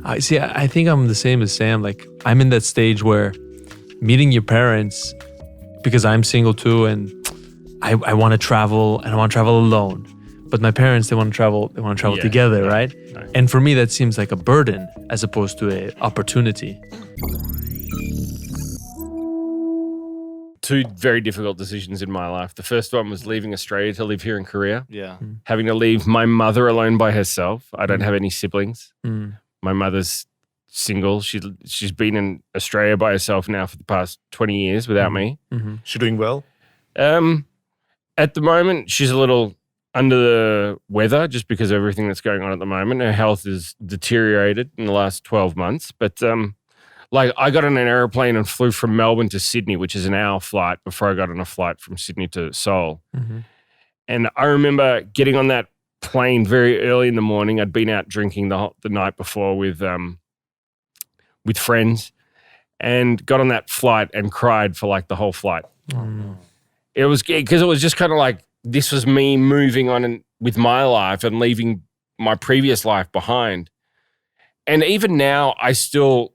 I think I'm the same as Sam. Like, I'm in that stage where meeting your parents, because I'm single too, and I want to travel, and I want to travel alone. But my parents, they want to travel together, right? Nice. And for me, that seems like a burden as opposed to an opportunity. Two very difficult decisions in my life. The first one was leaving Australia to live here in Korea. Yeah. Having to leave my mother alone by herself. I don't have any siblings. Mm. My mother's single. She's been in Australia by herself now for the past 20 years without me. Mm-hmm. She doing well? At the moment, she's a little under the weather just because of everything that's going on at the moment. Her health has deteriorated in the last 12 months. But like, I got on an airplane and flew from Melbourne to Sydney, which is an hour flight, before I got on a flight from Sydney to Seoul. Mm-hmm. And I remember getting on that plane very early in the morning. I'd been out drinking the night before with friends, and got on that flight and cried for like the whole flight. Mm. It was because it was just kind of like, this was me moving on with my life and leaving my previous life behind. And even now, I still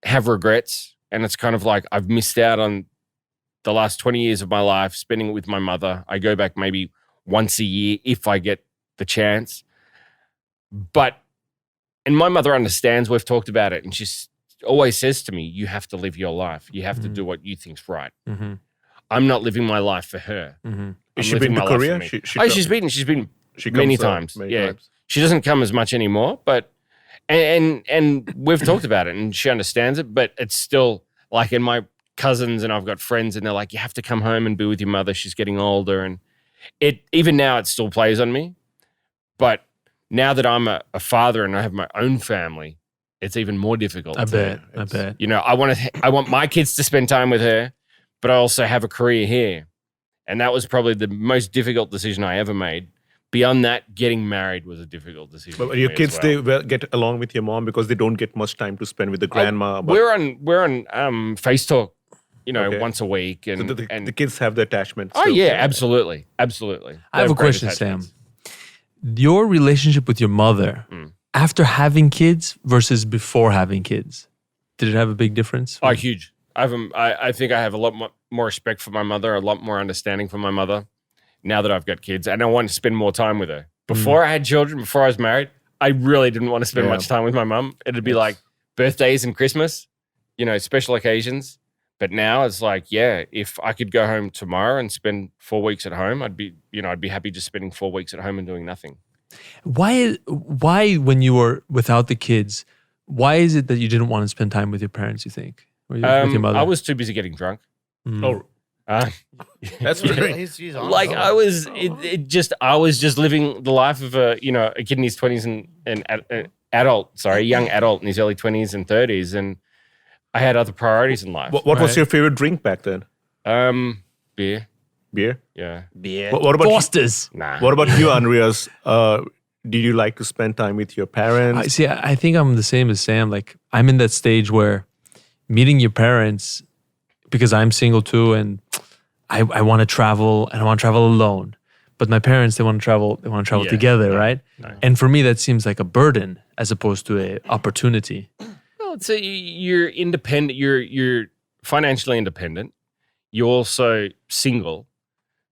have regrets. And it's kind of like, I've missed out on the last 20 years of my life spending it with my mother. I go back maybe once a year if I get the chance. And my mother understands, we've talked about it, and she always says to me, you have to live your life. You have to do what you think's right. Mm-hmm. I'm not living my life for her. Mm-hmm. Has she been to Korea? She's been many times. Many Yeah. times. She doesn't come as much anymore, but and we've talked about it, and she understands it, but it's still like, in my cousins and I've got friends, and they're like, you have to come home and be with your mother. She's getting older, and even now it still plays on me. But now that I'm a father and I have my own family, it's even more difficult. I bet. You know, I want my kids to spend time with her, but I also have a career here. And that was probably the most difficult decision I ever made. Beyond that, getting married was a difficult decision. But for your me kids, as well. they get along with your mom because they don't get much time to spend with the grandma. But We're on Face Talk, Okay. once a week, and so the kids have the attachment. oh still. yeah, absolutely. I have a great question, Sam. attachments. Your relationship with your mother after having kids versus before having kids, did it have a big difference? Oh, huge. I think I have a lot more respect for my mother, a lot more understanding for my mother now that I've got kids, and I want to spend more time with her. Before I had children, before I was married, I really didn't want to spend much time with my mum. It'd be like birthdays and Christmas, special occasions. But now it's like, yeah, if I could go home tomorrow and spend 4 weeks at home, I'd be happy just spending 4 weeks at home and doing nothing. Why when you were without the kids, why is it that you didn't want to spend time with your parents, you think? Or with your mother? I was too busy getting drunk. Oh, that's very. He's on Like it. I was, I was just living the life of a kid in his 20s and young adult in his early 20s and 30s, and I had other priorities in life. What was your favorite drink back then? Beer. Beer. Yeah. Beer. What about Foster's. Nah. What about you, Andreas? Did you like to spend time with your parents? I think I'm the same as Sam. Like, I'm in that stage where meeting your parents, because I'm single too, and I want to travel, and I want to travel alone. But my parents, they want to travel together, right? No. And for me, that seems like a burden as opposed to an opportunity. Well, so you're independent. You're financially independent. You're also single.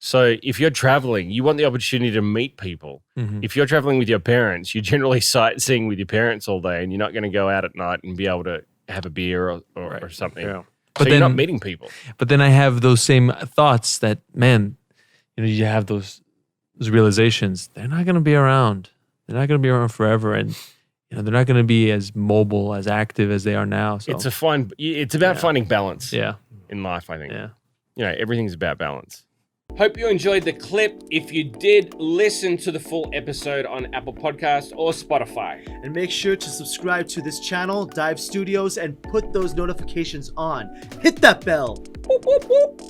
So if you're traveling, you want the opportunity to meet people. Mm-hmm. If you're traveling with your parents, you're generally sightseeing with your parents all day, and you're not going to go out at night and be able to have a beer or something. Yeah. So But you're then- not meeting people. But then I have those same thoughts that, man, you have those realizations. They're not going to be around. They're not going to be around forever, and they're not going to be as mobile, as active as they are now. So It's about finding balance. yeah, In life, I think. yeah. Everything's about balance. Hope you enjoyed the clip. If you did, listen to the full episode on Apple Podcasts or Spotify. And make sure to subscribe to this channel, Dive Studios, and put those notifications on. Hit that bell. Whoop, whoop, whoop.